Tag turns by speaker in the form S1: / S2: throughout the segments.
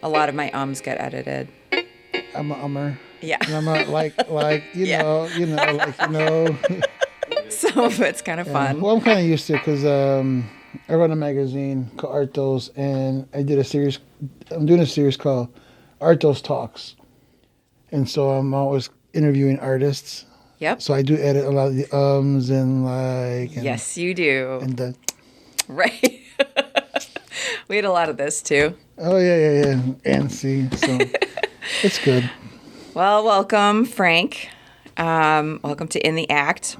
S1: A lot of my ums get edited.
S2: I'm a ummer.
S1: Yeah.
S2: And I'm a
S1: Yeah. Some of it's kind of
S2: Yeah.
S1: fun.
S2: Well, I'm kind of used to it because I run a magazine called Artos, and I did a series. I'm doing a series called Artos Talks, and so I'm always interviewing artists.
S1: Yep.
S2: So I do edit a lot of the ums and like. And,
S1: Yes, you do.
S2: And the.
S1: Right. We had a lot of this too.
S2: Oh yeah. And see, so it's good.
S1: Well, welcome, Frank. Welcome to In the Act.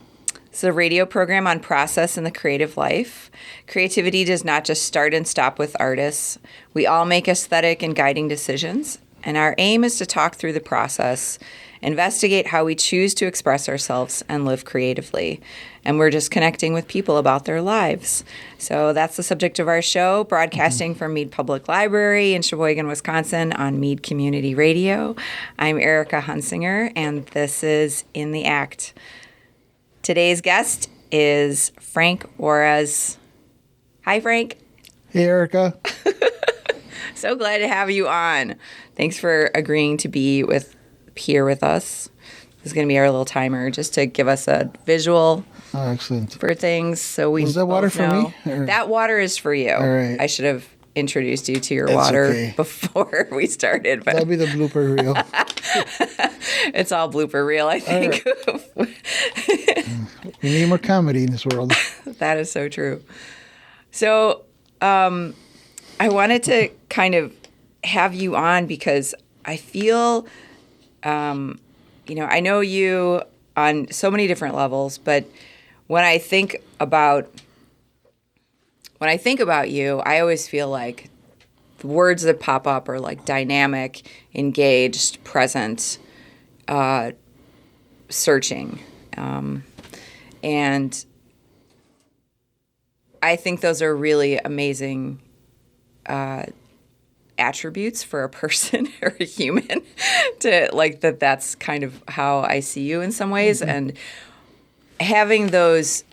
S1: It's a radio program on process in the creative life. Creativity does not just start and stop with artists. We all make aesthetic and guiding decisions, and our aim is to talk through the process, investigate how we choose to express ourselves and live creatively. And we're just connecting with people about their lives. So that's the subject of our show, broadcasting from Mead Public Library in Sheboygan, Wisconsin on Mead Community Radio. I'm Erica Hunsinger, and this is In the Act. Today's guest is Frank Juarez. Hi, Frank.
S2: Hey, Erica.
S1: So glad to have you on. Thanks for agreeing to be here with us. This is going to be our little timer just to give us a visual
S2: Excellent.
S1: for things. So we
S2: Was that water
S1: both
S2: for
S1: know.
S2: me? Or?
S1: That water is for you.
S2: All right.
S1: I should have introduced you to your
S2: That's
S1: water
S2: okay.
S1: before we started. But
S2: That'll be the blooper reel.
S1: it's all blooper reel, I think.
S2: We need more comedy in this world.
S1: That is so true. So I wanted to kind of have you on because I feel, I know you on so many different levels, but when I think about you, I always feel like the words that pop up are like dynamic, engaged, present, searching. And I think those are really amazing attributes for a person or a human to like that's kind of how I see you in some ways. Mm-hmm. And having those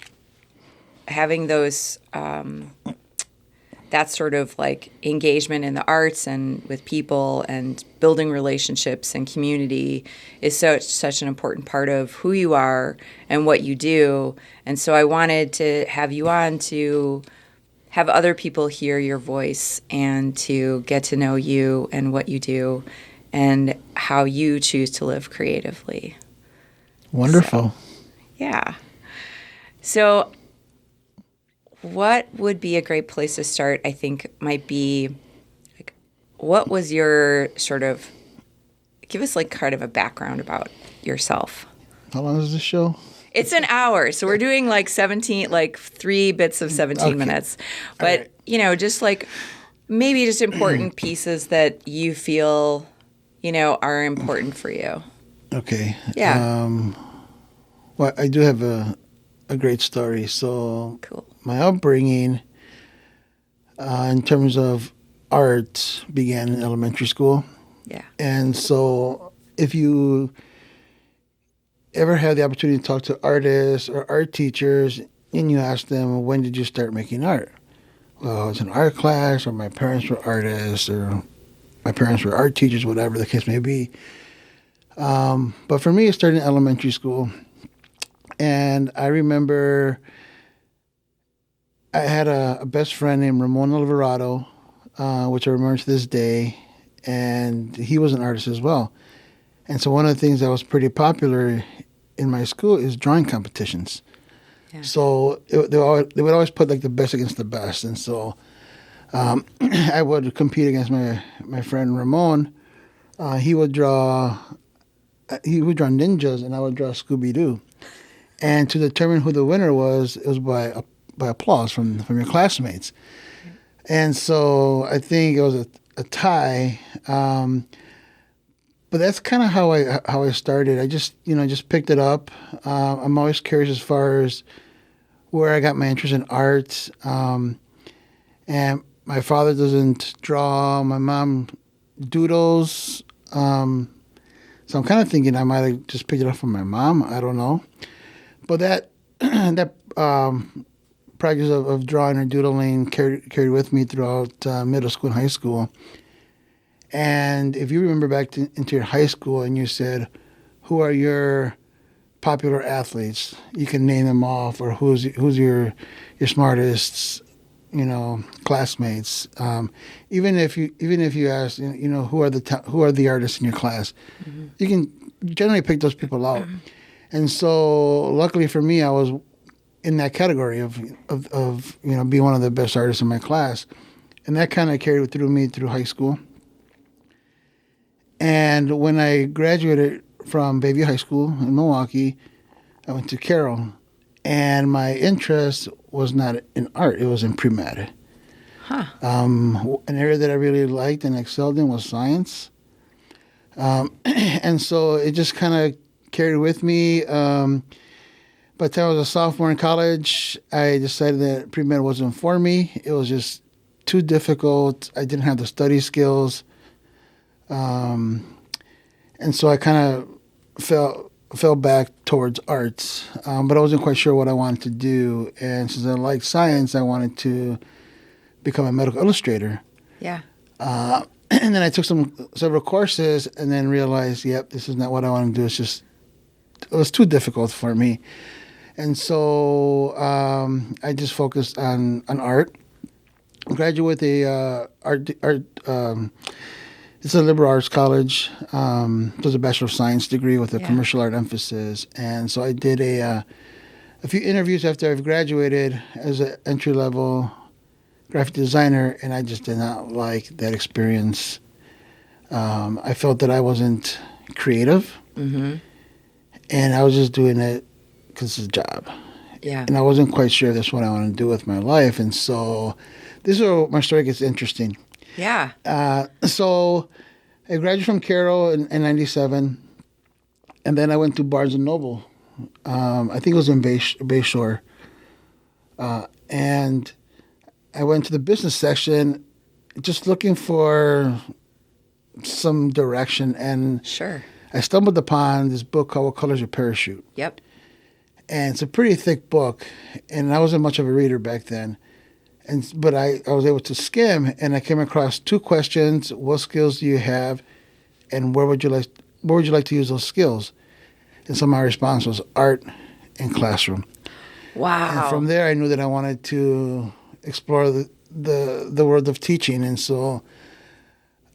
S1: that sort of like engagement in the arts and with people and building relationships and community is such an important part of who you are and what you do. And so I wanted to have you on to have other people hear your voice and to get to know you and what you do and how you choose to live creatively.
S2: Wonderful.
S1: Yeah. So what would be a great place to start, I think, might be, like, what was your sort of, give us, like, kind of a background about yourself.
S2: How long is this show?
S1: It's an hour, so we're doing, like, 3 bits of 17 minutes. But, right. Just, like, maybe just important pieces that you feel, are important for you.
S2: Okay.
S1: Yeah.
S2: Well, I do have a great story. So
S1: cool.
S2: My upbringing in terms of art began in elementary school.
S1: Yeah.
S2: And so if you ever had the opportunity to talk to artists or art teachers and you ask them, when did you start making art? Well, it's an art class, or my parents were artists, or my parents were art teachers, whatever the case may be. But for me, it started in elementary school. And I remember I had a best friend named Ramon Alvarado, which I remember to this day, and he was an artist as well. And so one of the things that was pretty popular in my school is drawing competitions. Yeah. So they would always put like the best against the best. And so I would compete against my friend Ramon. He would draw ninjas, and I would draw Scooby-Doo. And to determine who the winner was, it was by applause from your classmates. And so I think it was a tie. But that's kind of how I started. I just picked it up. I'm always curious as far as where I got my interest in art. And my father doesn't draw. My mom doodles. So I'm kind of thinking I might have just picked it up from my mom. I don't know. But that practice of drawing or doodling carried with me throughout middle school and high school. And if you remember back into your high school and you said, who are your popular athletes? You can name them off, or who's your smartest, classmates. Even if you ask, who are the artists in your class, you can generally pick those people out. And so, luckily for me, I was in that category of being one of the best artists in my class, and that kind of carried through high school. And when I graduated from Bayview High School in Milwaukee, I went to Carroll, and my interest was not in art; it was in pre-med.
S1: Huh.
S2: An area that I really liked and excelled in was science, and so it just kind of carried with me. By the time I was a sophomore in college, I decided that pre-med wasn't for me. It was just too difficult. I didn't have the study skills. And so I kind of fell back towards arts, but I wasn't quite sure what I wanted to do. And since I liked science, I wanted to become a medical illustrator.
S1: Yeah.
S2: And then I took several courses and then realized, yep, this is not what I want to do. It was too difficult for me. And so I just focused on art. Graduated with it's a liberal arts college. It was a Bachelor of Science degree with a commercial art emphasis. And so I did a few interviews after I've graduated as an entry-level graphic designer, and I just did not like that experience. I felt that I wasn't creative, and I was just doing it because it's a job.
S1: Yeah.
S2: And I wasn't quite sure that's what I wanted to do with my life. And so this is where my story gets interesting.
S1: Yeah.
S2: So I graduated from Carroll in 97, and then I went to Barnes & Noble. I think it was in Bayshore. And I went to the business section just looking for some direction. And
S1: Sure.
S2: I stumbled upon this book called What Color's Your Parachute?
S1: Yep.
S2: And it's a pretty thick book, and I wasn't much of a reader back then. But I was able to skim, and I came across two questions: what skills do you have, and where would you like to use those skills? And so my response was art and classroom.
S1: Wow.
S2: And from there, I knew that I wanted to explore the world of teaching, and so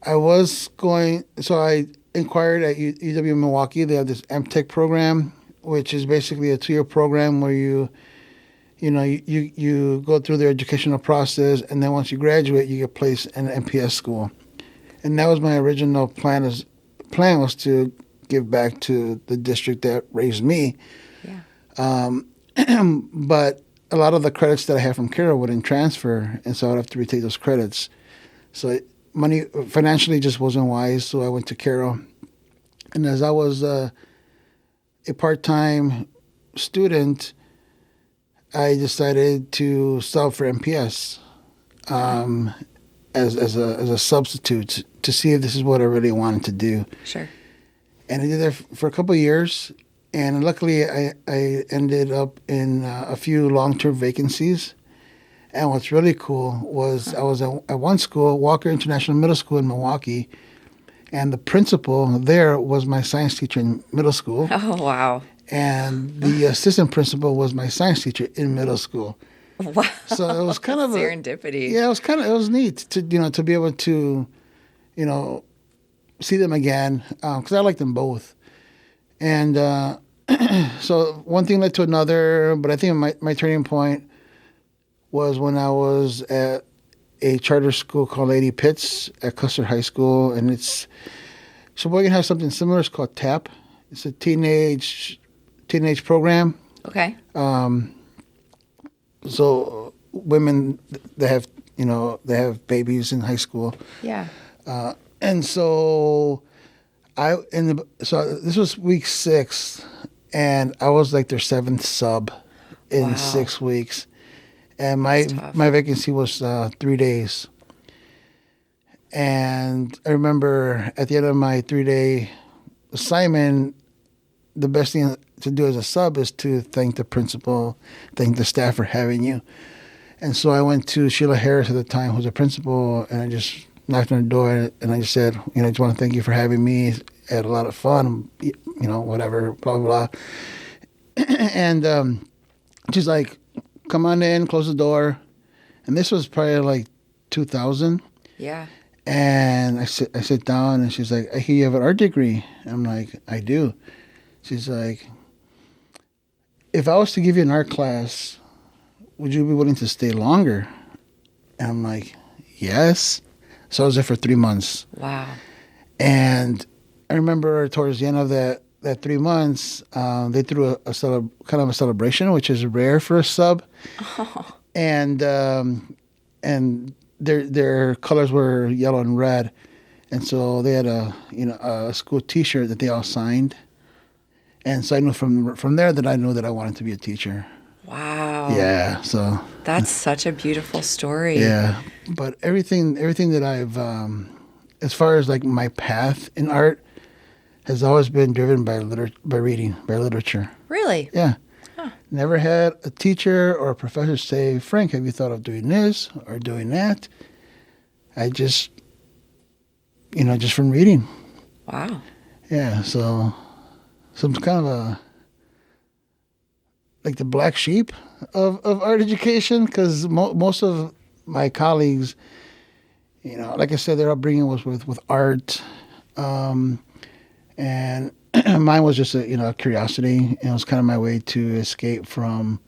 S2: I inquired at UW Milwaukee. They have this MTech program, which is basically a 2-year program where you go through their educational process, and then once you graduate, you get placed in an MPS school. And that was my original plan was to give back to the district that raised me.
S1: Yeah.
S2: But a lot of the credits that I had from Carroll wouldn't transfer, and so I'd have to retake those credits. So money financially just wasn't wise, so I went to Carroll. And as I was a part-time student, I decided to sub for MPS as a substitute to see if this is what I really wanted to do.
S1: Sure.
S2: And I did that for a couple of years, and luckily I ended up in a few long-term vacancies. And what's really cool was I was at one school, Walker International Middle School in Milwaukee, and the principal there was my science teacher in middle school.
S1: Oh, wow.
S2: And the assistant principal was my science teacher in middle school.
S1: Wow.
S2: So it was kind of
S1: serendipity.
S2: it was neat to be able to, see them again, because I liked them both. And so one thing led to another, but I think my turning point was when I was at a charter school called Lady Pitts at Custer High School, and Sheboygan has something similar. It's called TAP. It's a teenage program.
S1: Okay.
S2: So women that have babies in high school.
S1: Yeah.
S2: And so this was week 6, and I was like their 7th sub in 6 weeks, and my vacancy was 3 days. And I remember at the end of my 3-day assignment, the best thing to do as a sub is to thank the principal, thank the staff for having you. And so I went to Sheila Harris at the time, who was a principal, and I just knocked on the door, and I just said, I just want to thank you for having me. I had a lot of fun, whatever, blah, blah, blah. And she's like, come on in, close the door. And this was probably like 2000.
S1: Yeah.
S2: And I sit down, and she's like, I hear you have an art degree. I'm like, I do. She's like, if I was to give you an art class, would you be willing to stay longer? And I'm like, yes. So I was there for 3 months.
S1: Wow. And
S2: I remember towards the end of that 3 months, they threw kind of a celebration, which is rare for a sub.
S1: Oh.
S2: And their colors were yellow and red, and so they had a school T-shirt that they all signed. And so I knew from there that I knew that I wanted to be a teacher.
S1: Wow.
S2: Yeah. So
S1: that's such a beautiful story.
S2: Yeah, but everything that I've as far as like my path in art has always been driven by reading, by literature.
S1: Really?
S2: Yeah.
S1: Huh.
S2: Never had a teacher or a professor say, Frank, have you thought of doing this or doing that? I just, just from reading.
S1: Wow.
S2: Yeah, so some kind of like the black sheep of art education, because most of my colleagues, like I said, their upbringing was with art, and mine was just a curiosity, and it was kind of my way to escape from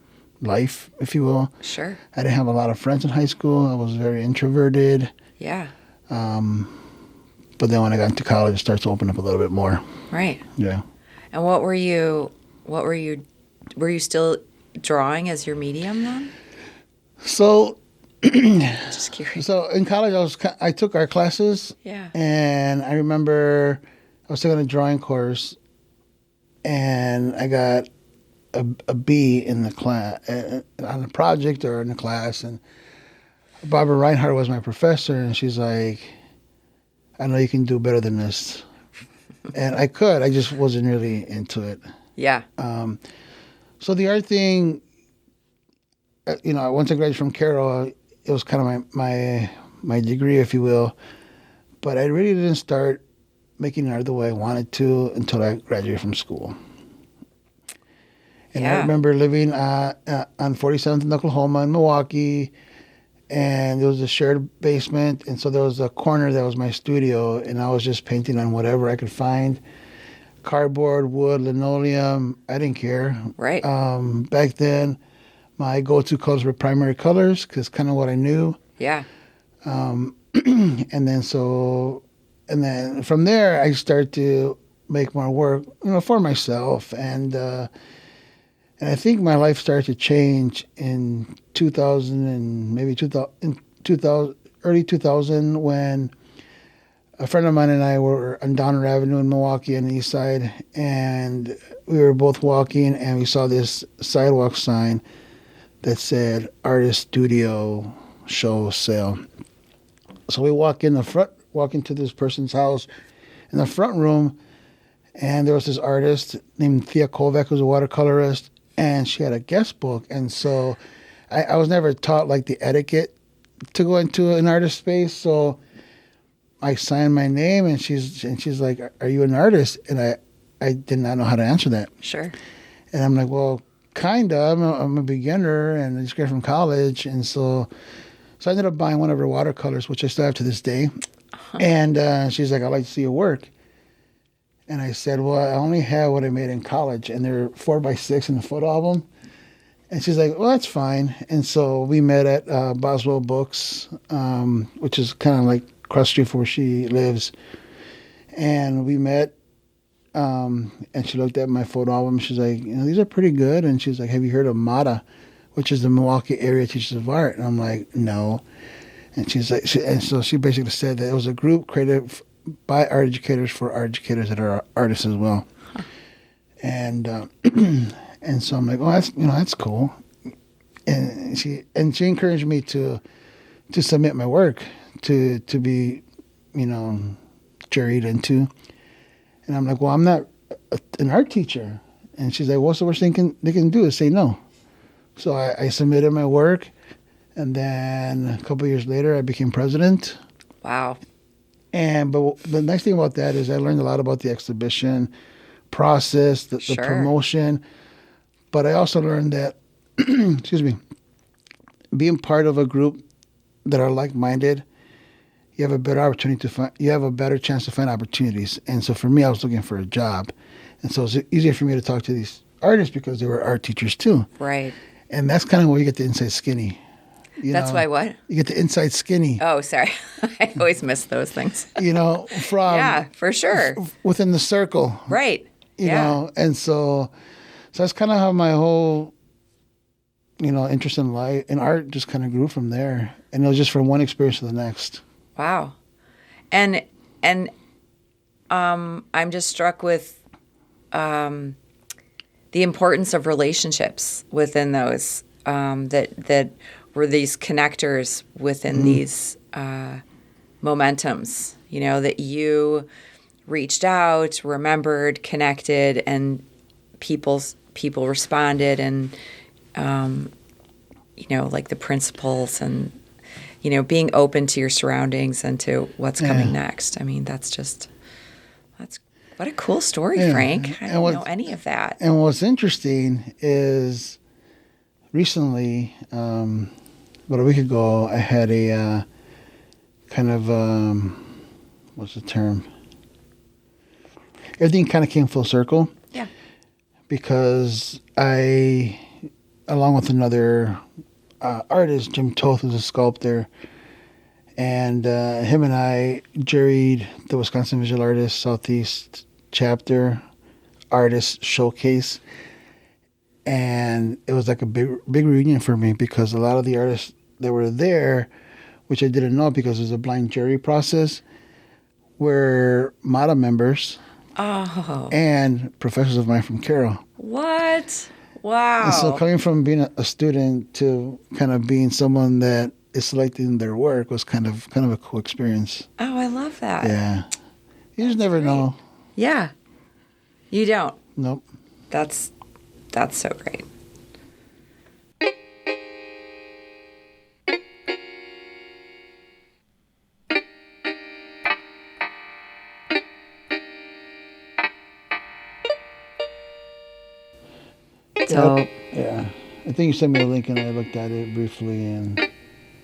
S2: life, if you will.
S1: Sure.
S2: I didn't have a lot of friends in high school. I was very introverted.
S1: Yeah.
S2: But then when I got into college, it starts to open up a little bit more.
S1: Right.
S2: Yeah.
S1: And were you still drawing as your medium then?
S2: So,
S1: just curious.
S2: So in college, I took art classes.
S1: Yeah.
S2: And I remember I was taking a drawing course, and I got a B in the class on a project or in the class, and Barbara Reinhardt was my professor, and she's like, I know you can do better than this. And I could. I just wasn't really into it.
S1: Yeah.
S2: So the art thing, once I graduated from Carroll, it was kind of my degree, if you will. But I really didn't start making art the way I wanted to until I graduated from school. And I remember living on 47th in Oklahoma in Milwaukee, and there was a shared basement, and so there was a corner that was my studio, and I was just painting on whatever I could find. Cardboard, wood, linoleum, I didn't care.
S1: Right.
S2: Back then, my go-to colors were primary colors, because kind of what I knew.
S1: Yeah.
S2: And then from there, I started to make more work, for myself, and I think my life started to change in 2000 and maybe 2000, early 2000, when a friend of mine and I were on Donner Avenue in Milwaukee on the east side, and we were both walking, and we saw this sidewalk sign that said Artist Studio Show Sale. So we walk into this person's house in the front room, and there was this artist named Thea Kovac, who's a watercolorist, and she had a guest book. And so I was never taught like the etiquette to go into an artist space. So I signed my name, and she's like, are you an artist? And I did not know how to answer that.
S1: Sure.
S2: And I'm like, well, kind of. I'm a beginner, and I just graduated from college. And so I ended up buying one of her watercolors, which I still have to this day. Uh-huh. And she's like, I'd like to see your work. And I said, well, I only have what I made in college, and they're 4x6 in the photo album. And she's like, well, that's fine. And so we met at Boswell Books, which is kind of like across the street from where she lives. And we met, and she looked at my photo album. She's like, these are pretty good. And she's like, have you heard of MATA, which is the Milwaukee Area Teachers of Art? And I'm like, no. And she's like, so she basically said that it was a group created by art educators for art educators that are artists as well. Huh. And so I'm like, oh, that's cool. And she encouraged me to submit my work to be, juried into. And I'm like, well, I'm not an art teacher. And she's like, what's the worst thing they can do is say no. So I submitted my work, and then a couple of years later, I became president.
S1: Wow.
S2: But the nice thing about that is I learned a lot about the exhibition process, the
S1: Sure.
S2: promotion. But I also learned that, excuse me, being part of a group that are like-minded, you have a better opportunity you have a better chance to find opportunities. And so for me, I was looking for a job. And so it's easier for me to talk to these artists because they were art teachers too.
S1: Right.
S2: And that's kind of where you get the inside skinny.
S1: That's why what?
S2: You get the inside skinny.
S1: Oh, sorry. I always miss those things.
S2: From
S1: Yeah, for sure.
S2: Within the circle.
S1: Right.
S2: You know, and so that's kind of how my whole, interest in life in art just kind of grew from there. And it was just from one experience to the next.
S1: Wow. And I'm just struck with the importance of relationships within those, that were these connectors within these momentums, that you reached out, remembered, connected, and people responded, and like the principles, and being open to your surroundings and to what's coming next. I mean, that's what a cool story, Frank. I don't know any of that.
S2: And what's interesting is recently, about a week ago, I had a kind of what's the term? Everything kind of came full circle.
S1: Yeah.
S2: Because I, along with another artist, Jim Toth, who's a sculptor, and him and I juried the Wisconsin Visual Artists Southeast Chapter Artist Showcase. And it was like a big reunion for me because a lot of the artists that were there, which I didn't know because it was a blind jury process, were MATA members.
S1: Oh.
S2: And professors of mine from Carroll.
S1: What? Wow.
S2: And so coming from being a student to kind of being someone that is selecting their work was kind of a cool experience.
S1: Oh, I love that.
S2: Yeah. You just never know.
S1: Yeah. You don't.
S2: Nope.
S1: That's so great. So
S2: yeah, I think you sent me a link and I looked at it briefly, and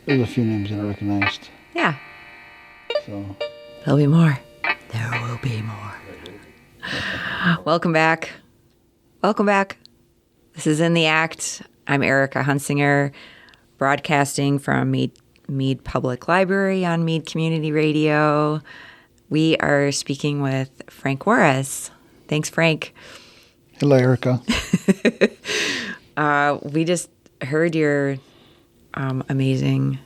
S2: there's a few names that I recognized.
S1: Yeah.
S2: So
S1: there'll be more. There will be more. Welcome back. Welcome back. This is In the Act. I'm Erica Hunsinger, broadcasting from Mead Public Library on Mead Community Radio. We are speaking with Frank Juarez. Thanks, Frank.
S2: Hello, Erica.
S1: We just heard your amazing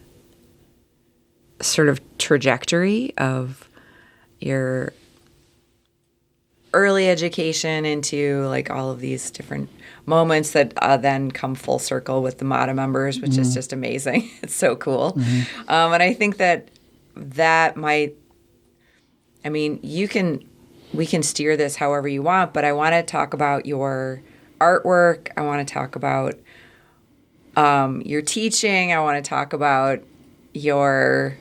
S1: sort of trajectory of your early education into like all of these different moments that then come full circle with the MATA members, which is just amazing. It's so cool. And I think that might, I mean, we can steer this however you want, but I want to talk about your artwork. I want to talk about your teaching. I want to talk about your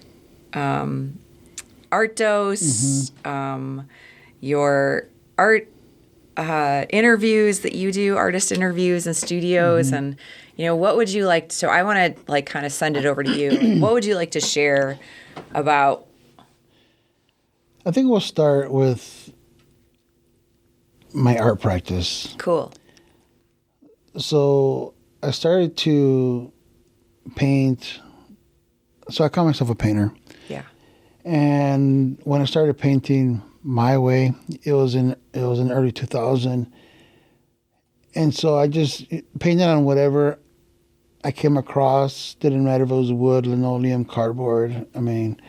S1: art dose, your art interviews that you do, artist interviews and studios, and what would you like? So I want to like kind of send it over to you. Like, what would you like to share about?
S2: I think we'll start with my art practice.
S1: Cool.
S2: So I started to paint. So I call myself a painter.
S1: Yeah.
S2: And when I started painting my way, it was in early 2000. And so I just painted on whatever I came across. Didn't matter if it was wood, linoleum, cardboard. I mean,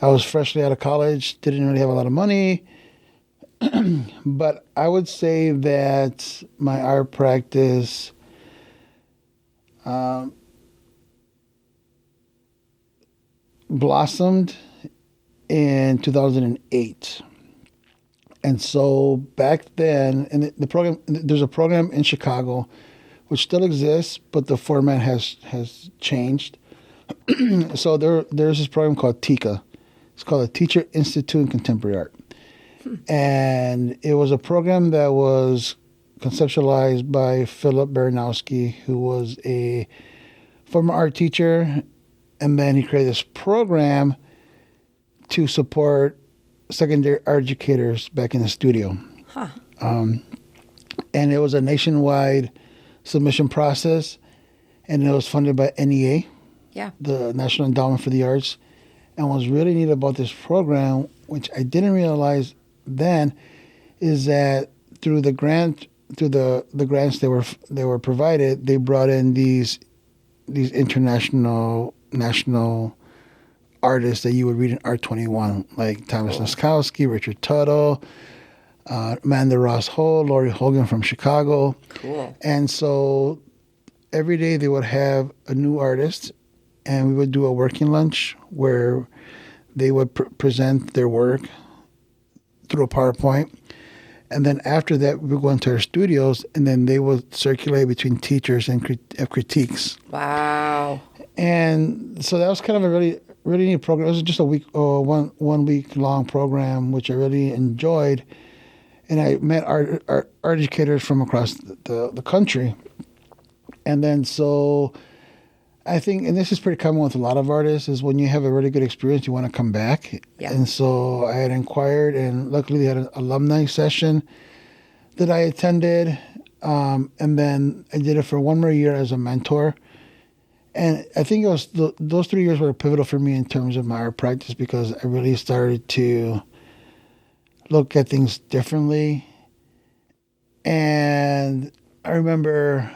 S2: I was freshly out of college, didn't really have a lot of money. But I would say that my art practice blossomed in 2008. And so back then, and there's a program in Chicago which still exists, but the format has changed. So there's this program called TICA, It's called the Teacher Institute in Contemporary Art. And it was a program that was conceptualized by Philip Baranowski, who was a former art teacher. And then he created this program to support secondary art educators back in the studio.
S1: Huh.
S2: And it was a nationwide submission process, and it was funded by NEA,
S1: Yeah.
S2: the National Endowment for the Arts. And what's really neat about this program, which I didn't realize then, is that through the grants they were provided, they brought in these international national artists that you would read in Art 21, like Thomas Noskowski, Richard Tuttle, Amanda Ross Hull, Laurie Hogan from Chicago.
S1: Cool.
S2: And so every day they would have a new artist, and we would do a working lunch where they would present their work through a PowerPoint. And then after that, we would go into our studios, and then they would circulate between teachers and critiques.
S1: Wow.
S2: And so that was kind of a really, really neat program. It was just a week, one week long program, which I really enjoyed. And I met art educators from across the country. And then so I think, and this is pretty common with a lot of artists, is when you have a really good experience, you want to come back.
S1: Yeah.
S2: And so I had inquired, and luckily they had an alumni session that I attended. And then I did it for one more year as a mentor. And I think it was those 3 years were pivotal for me in terms of my art practice, because I really started to look at things differently. And I remember,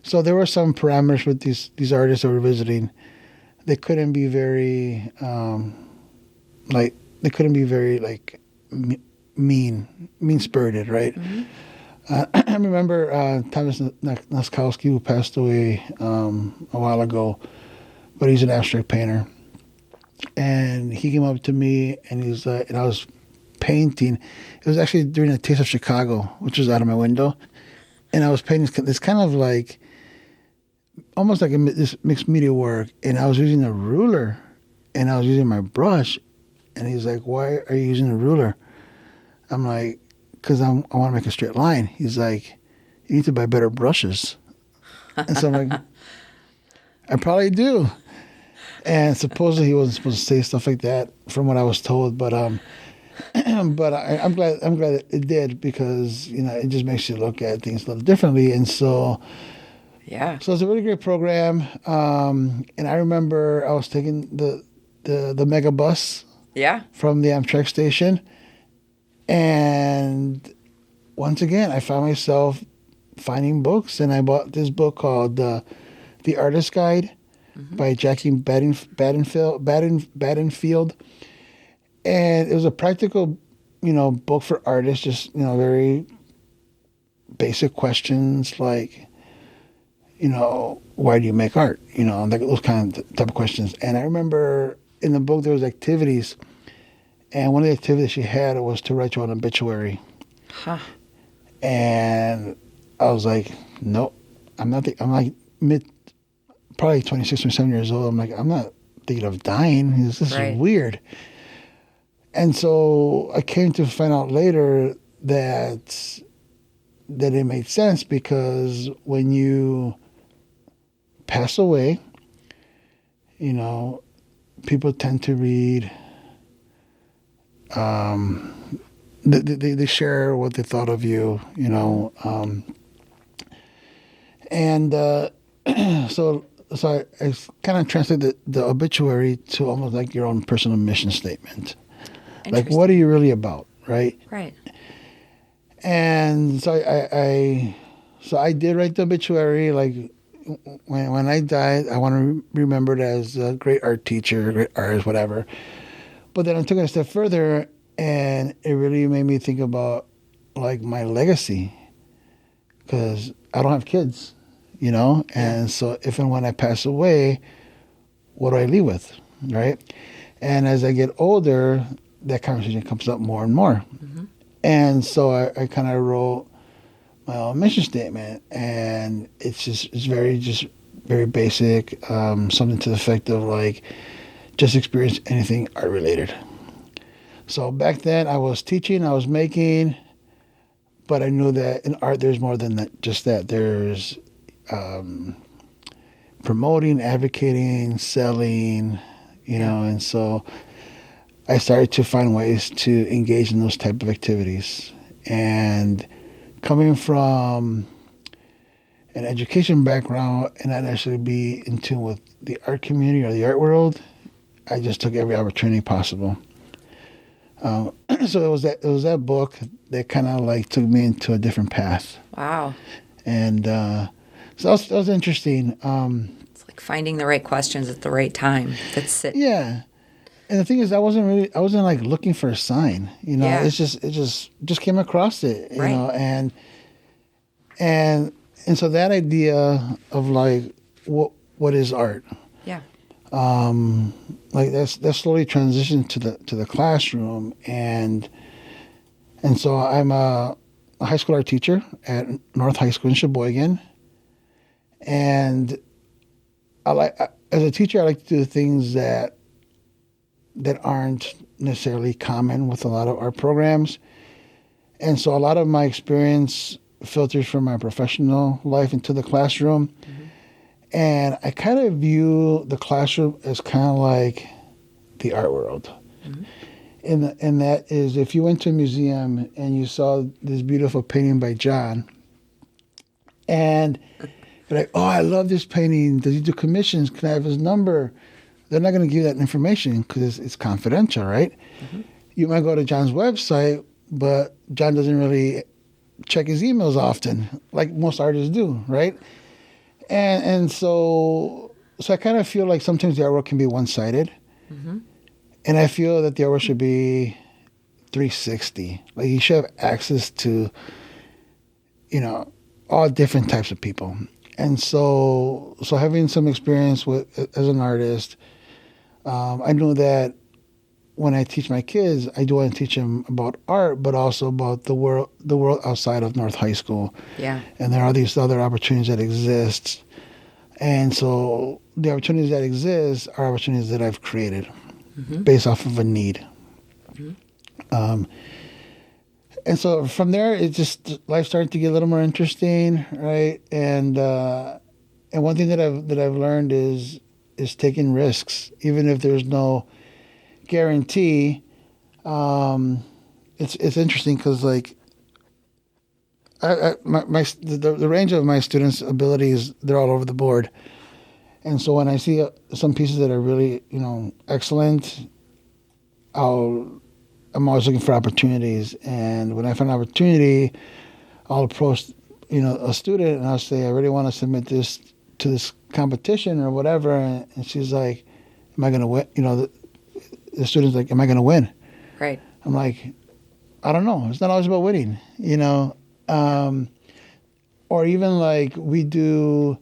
S2: so there were some parameters with these artists that were visiting. They couldn't be very, mean-spirited, right?
S1: Mm-hmm.
S2: I remember Thomas Noskowski, who passed away a while ago, but he's an abstract painter. And he came up to me, and he's and I was painting. It was actually during the Taste of Chicago, which was out of my window, and I was painting this kind of like, almost like this mixed media work. And I was using a ruler, and I was using my brush, and he's like, "Why are you using a ruler?" I'm like, "Because I want to make a straight line." He's like, "You need to buy better brushes." And so I'm like, "I probably do." And supposedly he wasn't supposed to say stuff like that, from what I was told. But but I'm glad it did, because it just makes you look at things a little differently. And so it's a really great program. And I remember I was taking the mega bus from the Amtrak station, and once again I found myself finding books, and I bought this book called The Artist Guide by Jackie Badenfield, and it was a practical, book for artists. Just very basic questions like, why do you make art? Like those kind of type of questions. And I remember in the book there was activities, and one of the activities she had was to write your own obituary.
S1: Huh.
S2: And I was like, nope, I'm like probably 26 or 27 years old. I'm like, I'm not thinking of dying. This is weird. And so I came to find out later that it made sense, because when you pass away, people tend to read, they share what they thought of you, and so I kind of translated the obituary to almost like your own personal mission statement. Like, what are you really about, right?
S1: Right.
S2: And so I did write the obituary. Like, when I died, I want to be remembered as a great art teacher, a great artist, whatever. But then I took it a step further, and it really made me think about like my legacy, because I don't have kids, and so if and when I pass away, what do I leave with, right? And as I get older, that conversation comes up more and more. Mm-hmm. And so I kind of wrote my own mission statement, and it's very basic, something to the effect of like, just experience anything art related. So back then I was teaching, I was making, but I knew that in art there's more than that, just that. There's promoting, advocating, selling, and so I started to find ways to engage in those type of activities. And coming from an education background and not actually be in tune with the art community or the art world, I just took every opportunity possible. So it was that book that kind of like took me into a different path.
S1: Wow.
S2: And so that was interesting.
S1: It's like finding the right questions at the right time. That's it.
S2: Yeah. And the thing is, I wasn't like looking for a sign,
S1: Yeah.
S2: It just came across it,
S1: Right.
S2: and so that idea of like, what is art?
S1: Yeah.
S2: Like that slowly transitioned to the classroom, and so I'm a high school art teacher at North High School in Sheboygan, and as a teacher, I like to do things that aren't necessarily common with a lot of art programs, and so a lot of my experience filters from my professional life into the classroom. Mm-hmm. And I kind of view the classroom as kind of like the art world. Mm-hmm. And that is, if you went to a museum and you saw this beautiful painting by John, and you're like, oh, I love this painting. Does he do commissions? Can I have his number? They're not going to give you that information because it's confidential, right? Mm-hmm. You might go to John's website, but John doesn't really check his emails often, like most artists do, right? And so I kind of feel like sometimes the artwork can be one-sided. Mm-hmm. And I feel that the artwork should be 360. Like you should have access to, all different types of people. And so having some experience as an artist, I know that when I teach my kids, I do want to teach them about art, but also about the world outside of North High School.
S1: Yeah.
S2: And there are these other opportunities that exist. And so the opportunities that exist are opportunities that I've created based off of a need. Mm-hmm. And so from there, life started to get a little more interesting, right? And one thing that I've learned is taking risks, even if there's no guarantee. It's interesting because like the range of my students' abilities, they're all over the board. And so when I see some pieces that are really excellent, I'm always looking for opportunities. And when I find an opportunity, I'll approach a student and I'll say, I really want to submit this to this competition or whatever. And she's like, am I going to win? The student's like, am I going to win?
S1: Right.
S2: I'm like, I don't know. It's not always about winning, or even like we do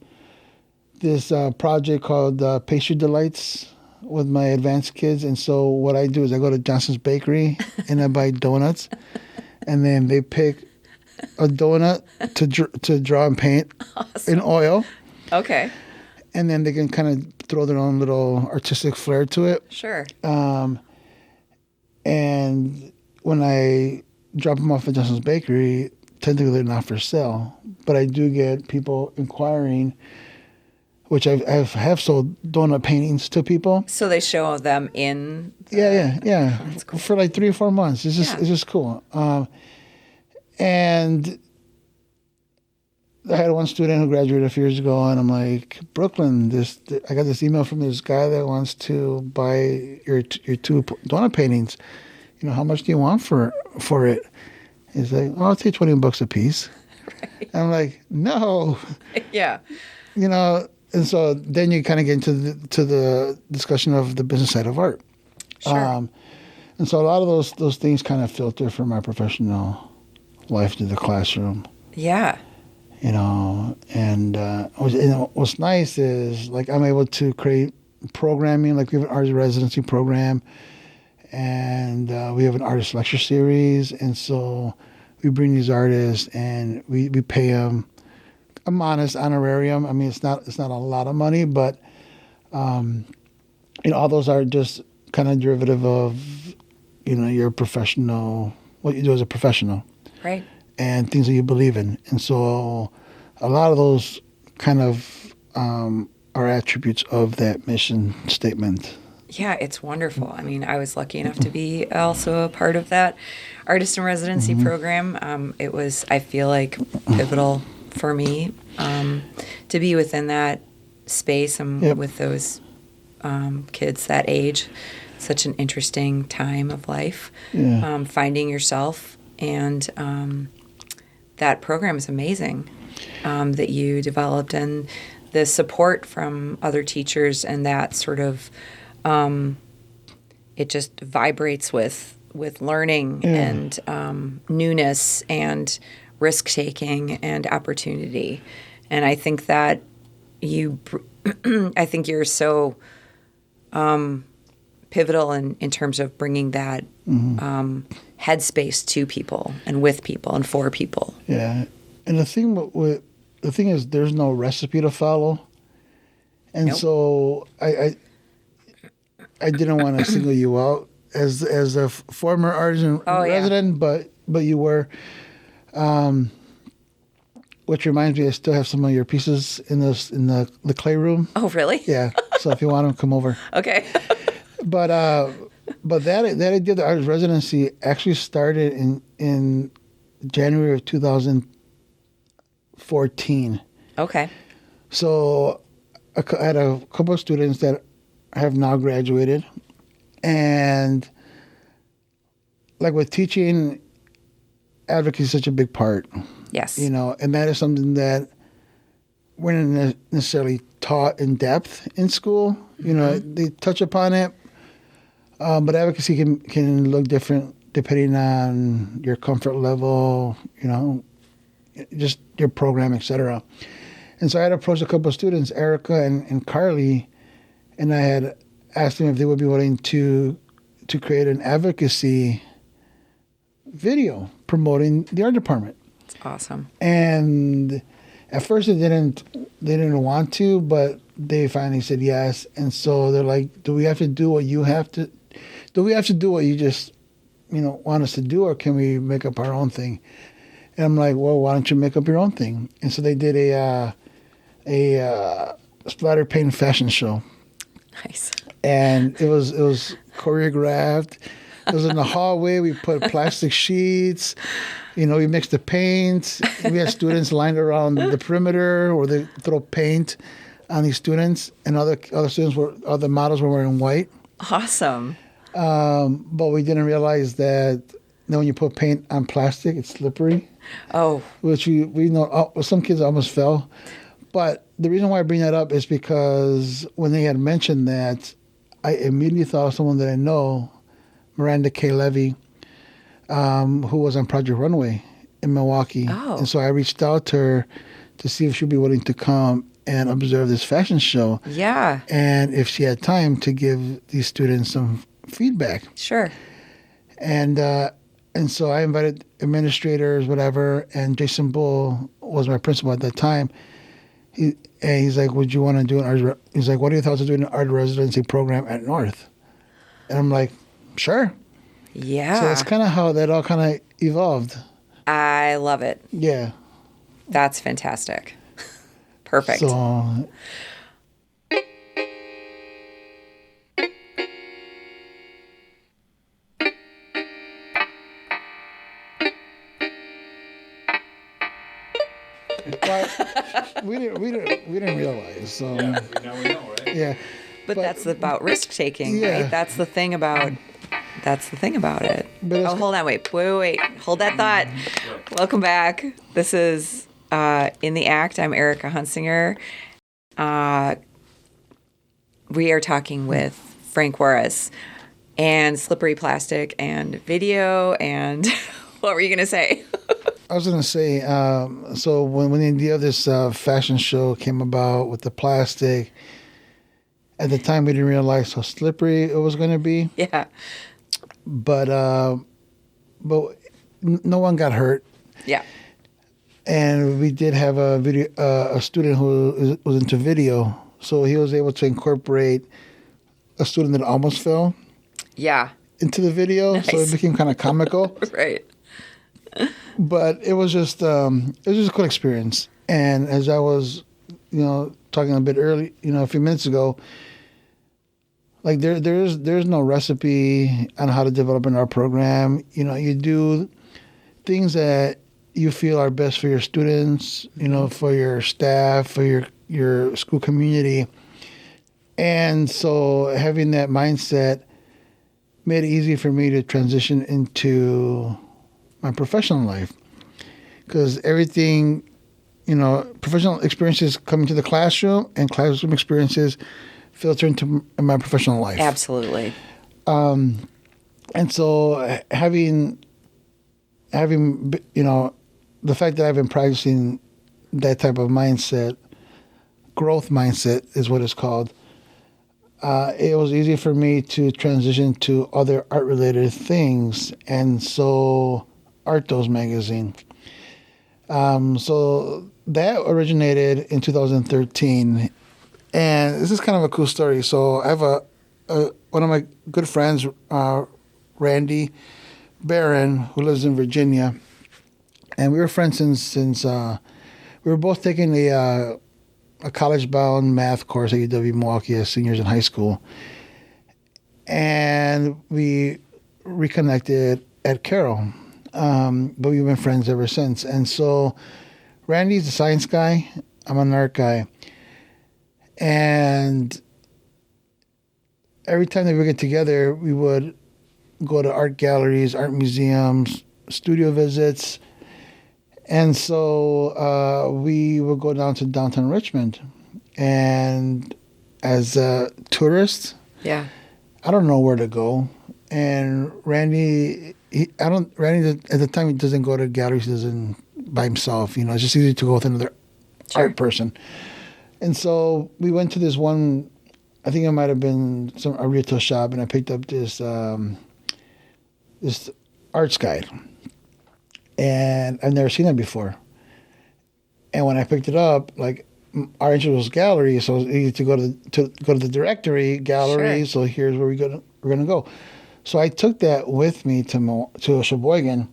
S2: this project called Pastry Delights with my advanced kids. And so what I do is I go to Johnson's Bakery and I buy donuts, and then they pick a donut to draw and paint in oil.
S1: Okay.
S2: And then they can kind of throw their own little artistic flair to it.
S1: Sure.
S2: And when I drop them off at Johnson's Bakery, technically they're not for sale, but I do get people inquiring, which I have sold donut paintings to people.
S1: So they show them in.
S2: Yeah.
S1: That's cool.
S2: For like 3 or 4 months. It's just cool. And I had one student who graduated a few years ago, and I'm like, Brooklyn, I got this email from this guy that wants to buy your 2 donut paintings. How much do you want for it? He's like, I'll take $20 a piece. Right. And I'm like, no.
S1: Yeah.
S2: And so then you kind of get into the discussion of the business side of art.
S1: Sure.
S2: And so a lot of those things kind of filter from my professional life to the classroom.
S1: Yeah.
S2: And what's nice is like I'm able to create programming. Like we have an artist residency program, and we have an artist lecture series. And so we bring these artists and we pay them a modest honorarium. I mean, it's not a lot of money, but all those are just kind of derivative of, your professional, what you do as a professional.
S1: Right.
S2: And things that you believe in. And so a lot of those kind of are attributes of that mission statement.
S1: Yeah, it's wonderful. I mean, I was lucky enough to be also a part of that artist in residency program. It was, I feel like, pivotal for me to be within that space and with those kids that age. Such an interesting time of life, finding yourself. And that program is amazing that you developed, and the support from other teachers and that sort of it just vibrates with learning and newness and risk taking and opportunity. And I think that I think you're so pivotal in terms of bringing that headspace to people and with people and for people.
S2: Yeah, and the thing is, there's no recipe to follow, and so I didn't want to single you out as a former artist resident, but you were. Which reminds me, I still have some of your pieces in the clay room.
S1: Oh, really?
S2: Yeah. So if you want them, come over.
S1: Okay.
S2: But that I did the artist residency actually started in January of 2014.
S1: Okay.
S2: So I had a couple of students that have now graduated, and like with teaching, advocacy is such a big part.
S1: Yes.
S2: And that is something that we're not necessarily taught in depth in school. They touch upon it, but advocacy can look different depending on your comfort level, just your program, etc. And so I had approached a couple of students, Erica and Carly, and I had asked them if they would be willing to create an advocacy video promoting the art department.
S1: It's awesome.
S2: And at first they didn't want to, but they finally said yes. And so they're like, do we have to do what you just want us to do, or can we make up our own thing? And I'm like, well, why don't you make up your own thing? And so they did a splatter paint fashion show.
S1: Nice.
S2: And it was choreographed. It was in the hallway. We put plastic sheets. We mixed the paint. We had students lined around the perimeter where they throw paint on these students, and other models were wearing white.
S1: Awesome.
S2: But we didn't realize that when you put paint on plastic, it's slippery.
S1: Oh.
S2: Which we know some kids almost fell. But the reason why I bring that up is because when they had mentioned that, I immediately thought of someone that I know, Miranda K. Levy, who was on Project Runway in Milwaukee.
S1: Oh.
S2: And so I reached out to her to see if she'd be willing to come and observe this fashion show.
S1: Yeah.
S2: And if she had time to give these students some feedback.
S1: Sure.
S2: And so I invited administrators, whatever, and Jason Bull was my principal at that time. He's like, would you want to do he's like, what are your thoughts of doing an art residency program at North? And I'm like, sure.
S1: Yeah.
S2: So that's kind of how that all kind of evolved.
S1: I love it.
S2: Yeah.
S1: That's fantastic. Perfect.
S2: So but we didn't realize. So
S3: now we know, right?
S2: yeah.
S1: But that's about risk taking, right? That's the thing about it. Hold on, wait. Hold that thought. Welcome back. This is In the Act. I'm Erica Hunsinger. We are talking with Frank Juarez and Slippery Plastic and video and what were you going to say?
S2: I was going to say, so when the idea of this fashion show came about with the plastic, at the time we didn't realize how slippery it was going to be.
S1: Yeah.
S2: But no one got hurt.
S1: Yeah.
S2: And we did have a student who was into video, so he was able to incorporate a student that almost fell
S1: Yeah.
S2: into the video,
S1: Nice.
S2: so it became kind of comical.
S1: Right.
S2: But it was just a cool experience. And as I was, talking a bit early, a few minutes ago, like there's no recipe on how to develop an art program. You do things that you feel are best for your students, for your staff, for your school community. And so having that mindset made it easy for me to transition into my professional life, because everything, professional experiences come into the classroom, and classroom experiences filter into my professional life.
S1: Absolutely.
S2: And so having the fact that I've been practicing that type of mindset, growth mindset is what it's called. It was easy for me to transition to other art-related things, and so Artos magazine. So that originated in 2013, and this is kind of a cool story. So I have one of my good friends, Randy Barron, who lives in Virginia, and we were friends since we were both taking a college-bound math course at UW-Milwaukee as seniors in high school, and we reconnected at Carroll. But we've been friends ever since. And so Randy's a science guy. I'm an art guy. And every time that we would get together, we would go to art galleries, art museums, studio visits. And so we would go down to downtown Richmond. And as a tourist,
S1: Yeah.
S2: I don't know where to go. And Randy at the time, he doesn't go to galleries, he doesn't by himself. It's just easy to go with another art person. And so we went to this one, I think it might have been a retail shop, and I picked up this arts guide. And I've never seen that before. And when I picked it up, like, our interest was gallery, so it was easy to go to the directory, gallery, so here's where we're gonna go. So I took that with me to Sheboygan,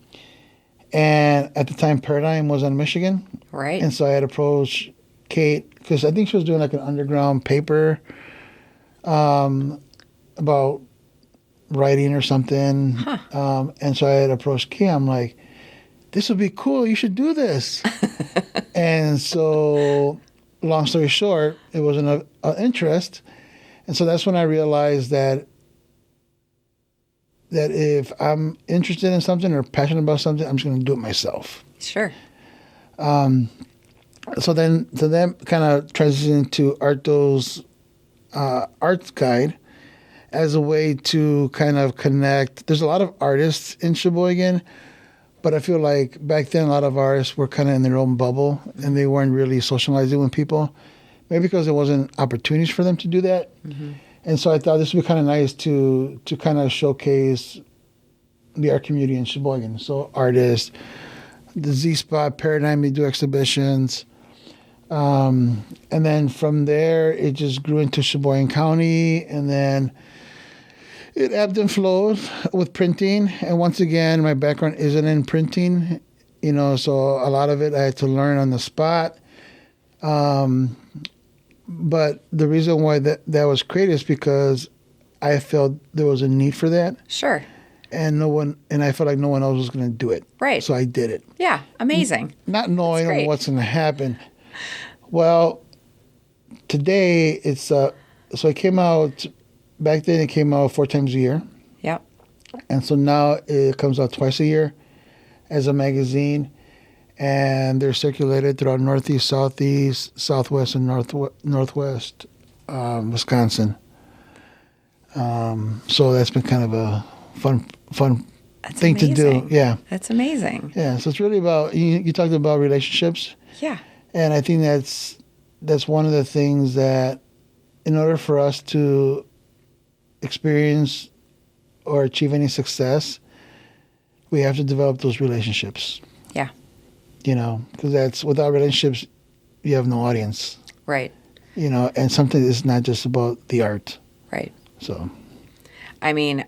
S2: and at the time Paradigm was in Michigan,
S1: Right.
S2: And so I had approached Kate, because I think she was doing like an underground paper about writing or something, and so I had approached Kate. I'm like, this would be cool. You should do this. And so, long story short, it was an interest, and so that's when I realized that if I'm interested in something or passionate about something, I'm just going to do it myself.
S1: Sure.
S2: So then kind of transitioned to Artos Arts Guide as a way to kind of connect. There's a lot of artists in Sheboygan, but I feel like back then a lot of artists were kind of in their own bubble, and they weren't really socializing with people, maybe because there wasn't opportunities for them to do that. Mm-hmm. And so I thought this would be kind of nice to kind of showcase the art community in Sheboygan. So artists, the Z-Spot, Paradigm, they do exhibitions. And then from there, it just grew into Sheboygan County. And then it ebbed and flowed with printing. And once again, my background isn't in printing, so a lot of it I had to learn on the spot. But the reason why that was created is because I felt there was a need for that.
S1: Sure.
S2: And I felt like no one else was going to do it.
S1: Right.
S2: So I did it.
S1: Yeah. Amazing.
S2: Not knowing what's going to happen. Well, today it's so it came out back then. It came out 4 times a year.
S1: Yep.
S2: And so now it comes out twice a year as a magazine. And they're circulated throughout Northeast, Southeast, Southwest, and Northwest Wisconsin. So that's been kind of a fun
S1: That's
S2: thing
S1: amazing.
S2: to do. Yeah.
S1: That's amazing.
S2: Yeah. So it's really about, you talked about relationships.
S1: Yeah.
S2: And I think that's one of the things that, in order for us to experience or achieve any success, we have to develop those relationships.
S1: Yeah.
S2: Because without relationships, you have no audience.
S1: Right.
S2: And something is not just about the art.
S1: Right.
S2: So,
S1: I mean,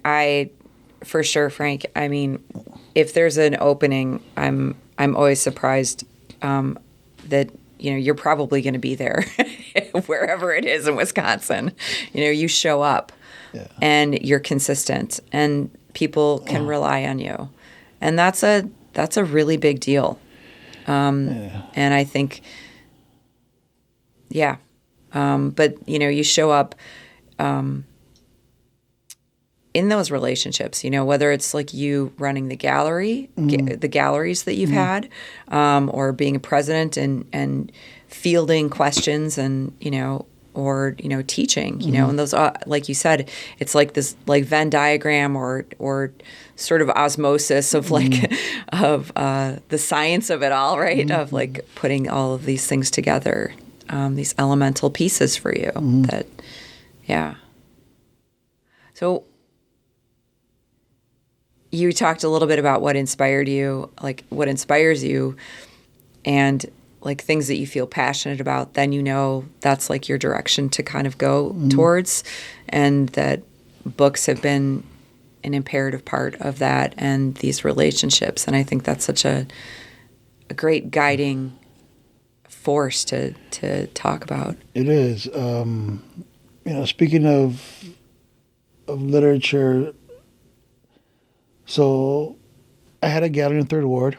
S1: for sure, Frank. I mean, if there's an opening, I'm always surprised that you're probably going to be there wherever it is in Wisconsin. You show up
S2: yeah.
S1: and you're consistent, and people can rely on you, and that's a really big deal. And I think, yeah, but you show up. In those relationships, whether it's like you running the gallery, the galleries that you've had, or being a president and fielding questions and, or, teaching, and those, like you said, it's like this like Venn diagram or sort of osmosis of like, of the science of it all, right? Of like putting all of these things together, these elemental pieces for you that, yeah. So, you talked a little bit about what inspired you, like what inspires you, and like things that you feel passionate about. Then that's like your direction to kind of go towards, and that books have been an imperative part of that, and these relationships. And I think that's such a great guiding force to talk about.
S2: It is. Speaking of literature. So I had a gallery in Third Ward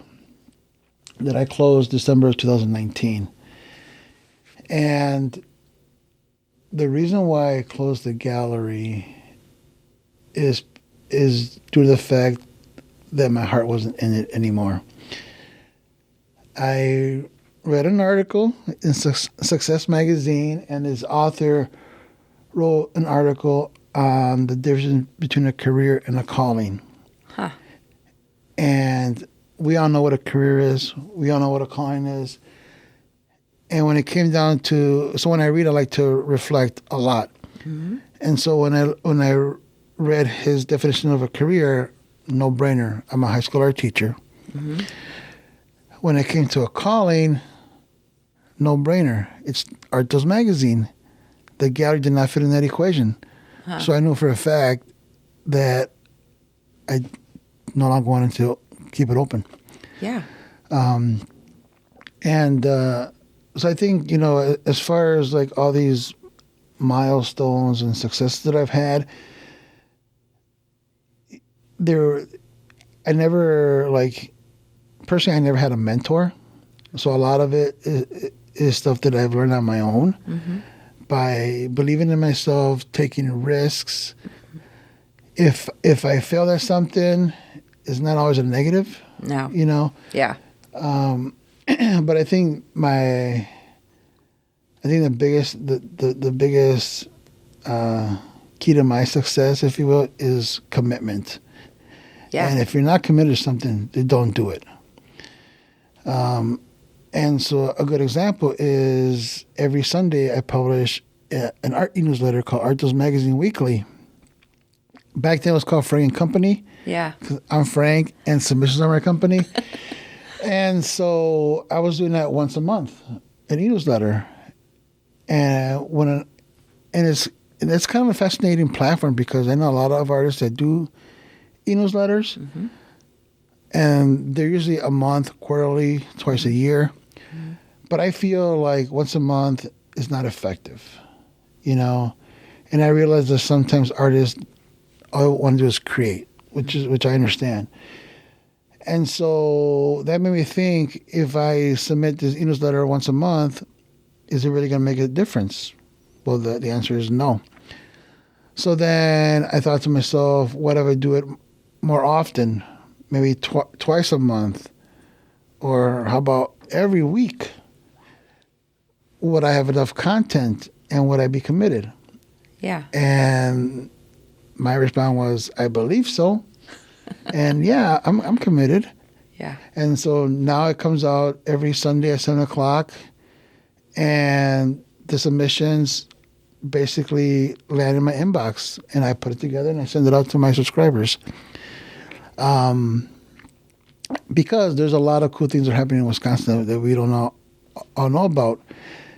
S2: that I closed December of 2019. And the reason why I closed the gallery is due to the fact that my heart wasn't in it anymore. I read an article in Success Magazine, and this author wrote an article on the difference between a career and a calling.
S1: Huh.
S2: And we all know what a career is. We all know what a calling is. And when it came down to, so when I read, I like to reflect a lot. Mm-hmm. And so when I read his definition of a career, no brainer. I'm a high school art teacher. Mm-hmm. When it came to a calling, no brainer. It's Art Does Magazine. The gallery did not fit in that equation. Huh. So I knew for a fact that I no longer wanted to keep it open.
S1: Yeah.
S2: So I think, as far as like all these milestones and successes that I've had, I never had a mentor. So a lot of it is stuff that I've learned on my own by believing in myself, taking risks. If I fail at something, it's not always a negative.
S1: No. Yeah.
S2: But I think the biggest key to my success, if you will, is commitment.
S1: Yeah.
S2: And if you're not committed to something, then don't do it. And so a good example is every Sunday I publish an art newsletter called Art Does Magazine Weekly. Back then it was called Frank and Company.
S1: Yeah.
S2: 'Cause I'm Frank and submissions are my company. And so I was doing that once a month, an e-newsletter. And it's kind of a fascinating platform because I know a lot of artists that do e-newsletters. Mm-hmm. And they're usually a month, quarterly, twice a year. Mm-hmm. But I feel like once a month is not effective, And I realize that sometimes artists, all they want to do is create, which I understand. And so that made me think, if I submit this e-newsletter once a month, is it really going to make a difference? Well, the answer is no. So then I thought to myself, what if I do it more often? Maybe twice a month, or how about every week? Would I have enough content, and would I be committed?
S1: Yeah.
S2: And my response was, I believe so. And yeah, I'm committed.
S1: Yeah.
S2: And so now it comes out every Sunday at 7:00, and the submissions basically land in my inbox, and I put it together and I send it out to my subscribers. Because there's a lot of cool things that are happening in Wisconsin that we don't all know about.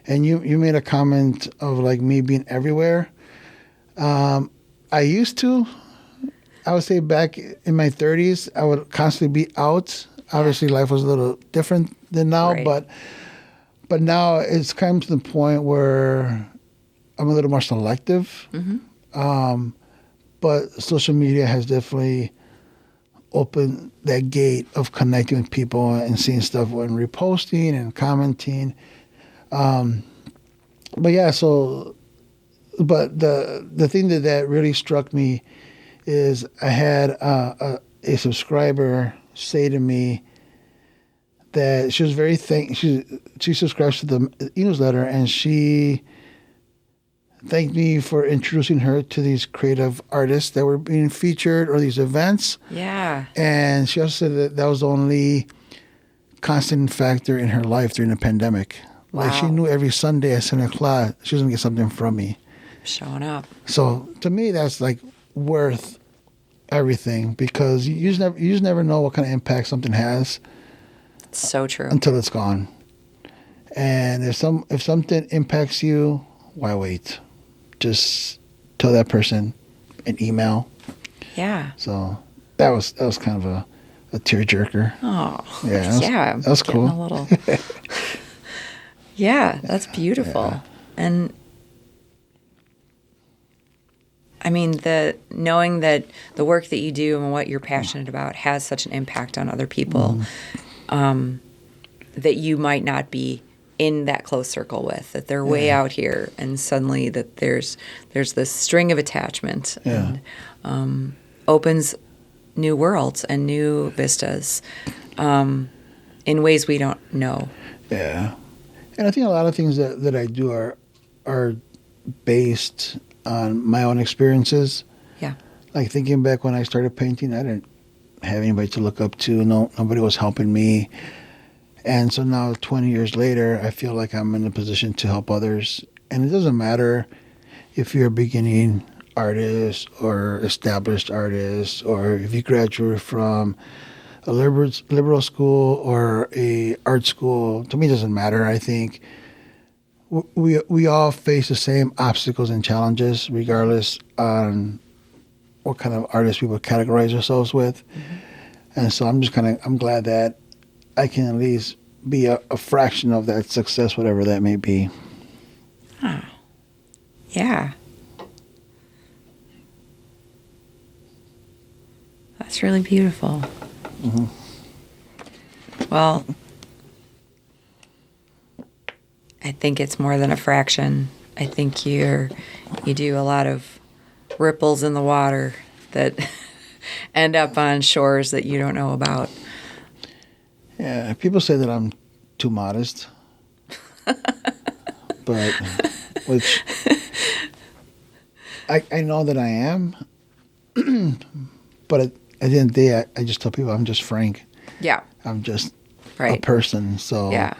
S2: And you made a comment of like me being everywhere. I used to. I would say back in my 30s, I would constantly be out. Obviously, life was a little different than now,
S1: Right.
S2: but now it's come to the point where I'm a little more selective. But social media has definitely opened that gate of connecting with people and seeing stuff and reposting and commenting. But yeah, so but the thing that really struck me is I had a subscriber say to me that she was very she subscribes to the newsletter, and she thanked me for introducing her to these creative artists that were being featured or these events.
S1: Yeah.
S2: And she also said that that was the only constant factor in her life during the pandemic. Like she
S1: Wow.
S2: knew every Sunday at 7 o'clock she was going to get something from me.
S1: Showing up.
S2: So to me, that's like worth everything, because you just never know what kind of impact something has
S1: It's so true.
S2: until it's gone. And if something impacts you, why wait? Just tell that person an email.
S1: Yeah.
S2: So that was kind of a tearjerker.
S1: Oh.
S2: Yeah, that was
S1: getting
S2: cool.
S1: A little. Yeah, that's beautiful.
S2: Yeah.
S1: And I mean, knowing that the work that you do and what you're passionate about has such an impact on other people, that you might not be in that close circle with, that they're way out here, and suddenly that there's this string of attachment, and opens new worlds and new vistas in ways we don't know.
S2: Yeah. And I think a lot of things that I do are based on my own experiences.
S1: Yeah.
S2: Like thinking back when I started painting, I didn't have anybody to look up to. Nobody was helping me. And so now 20 years later, I feel like I'm in a position to help others. And it doesn't matter if you're a beginning artist or established artist, or if you graduate from a liberal school or a art school. To me, it doesn't matter. I think we all face the same obstacles and challenges, regardless on what kind of artists we would categorize ourselves with. And so I'm glad that I can at least be a fraction of that success, whatever that may be.
S1: Oh. Yeah. That's really beautiful. Well, I think it's more than a fraction. I think you do a lot of ripples in the water that end up on shores that you don't know about.
S2: Yeah, people say that I'm too modest, but which I know that I am. But at the end of the day, I just tell people I'm just Frank.
S1: Yeah.
S2: I'm just a
S1: Right.
S2: person. So
S1: Yeah.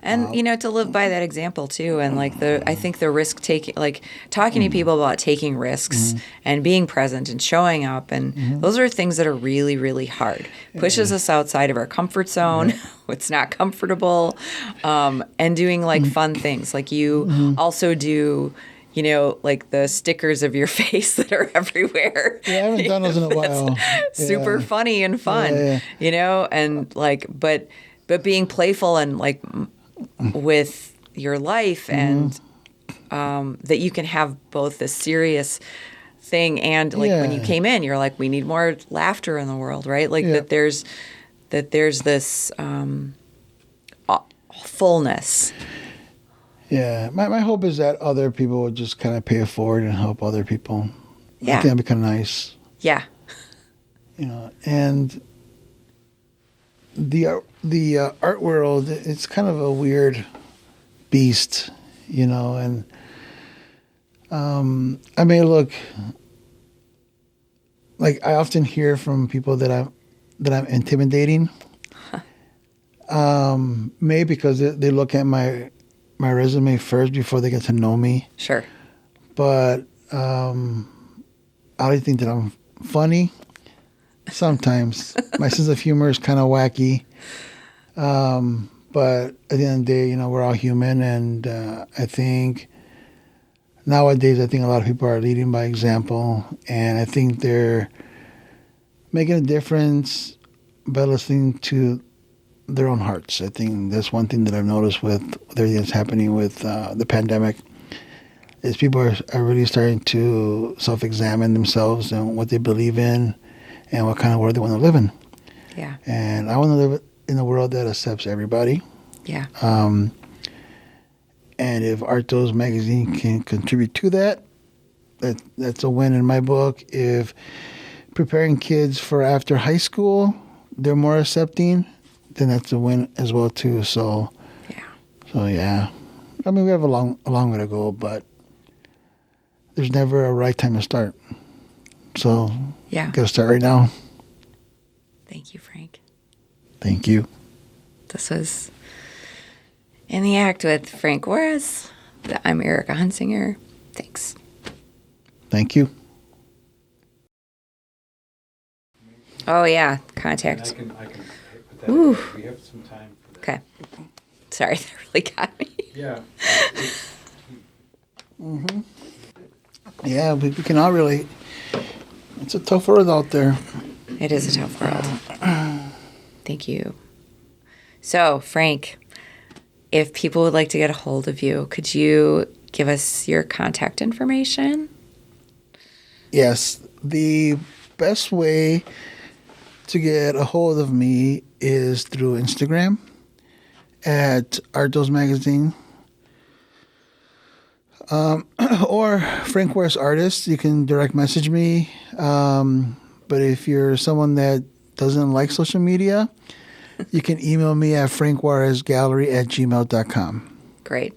S1: And to live by that example too, and like I think the risk taking, like talking to people about taking risks and being present and showing up, and those are things that are really, really hard. Pushes us outside of our comfort zone. It's not comfortable, and doing like fun things. Like you also do, like the stickers of your face that are everywhere.
S2: Yeah, I haven't done those in a while.
S1: Super funny and fun, and like, but being playful and like with your life, and that you can have both the serious thing and like when you came in, you're like, we need more laughter in the world, right? Like that there's this fullness.
S2: Yeah, my hope is that other people would just kind of pay it forward and help other people.
S1: Yeah.
S2: I think that'd be kind of nice.
S1: Yeah.
S2: And the art world, it's kind of a weird beast, and I mean, look, like I often hear from people that I'm intimidating. Maybe because they look at my resume first before they get to know me.
S1: Sure.
S2: But I think that I'm funny. Sometimes my sense of humor is kind of wacky, but at the end of the day, we're all human, and I think nowadays, I think a lot of people are leading by example, and I think they're making a difference by listening to their own hearts. I think that's one thing that I've noticed with everything that's happening with the pandemic is people are really starting to self-examine themselves and what they believe in and what kind of world they want to live in.
S1: Yeah.
S2: And I want to live in a world that accepts everybody.
S1: Yeah.
S2: And if Artos Magazine can contribute to that, that's a win in my book. If preparing kids for after high school, they're more accepting, then that's a win as well too. So yeah. I mean, we have a long way to go, but there's never a right time to start. So gotta start right now.
S1: Thank you, Frank.
S2: Thank you.
S1: This was In the Act with Frank Juarez. I'm Erica Hunsinger. Thanks.
S2: Thank you.
S1: Oh, yeah. Contact.
S3: I can put that
S1: Ooh.
S3: in. We have some time for that.
S1: Okay. Sorry, that really got me.
S3: Yeah.
S2: Yeah, we can all relate. It's a tough world out there.
S1: It is a tough world. Thank you. So, Frank, if people would like to get a hold of you, could you give us your contact information?
S2: Yes, the best way to get a hold of me is through Instagram at Artos Magazine. Or Frank Juarez Artist. You can direct message me. But if you're someone that doesn't like social media, you can email me at frankjuarezgallery@gmail.com.
S1: Great.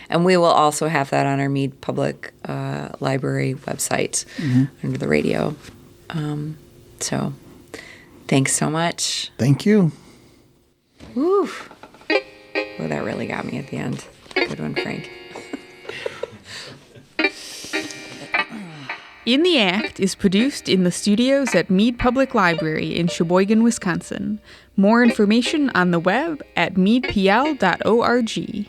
S1: And we will also have that on our Mead Public Library website under the radio. So thanks so much.
S2: Thank you.
S1: Woo. Oh, that really got me at the end. Good one, Frank.
S4: In the Act is produced in the studios at Mead Public Library in Sheboygan, Wisconsin. More information on the web at meadpl.org.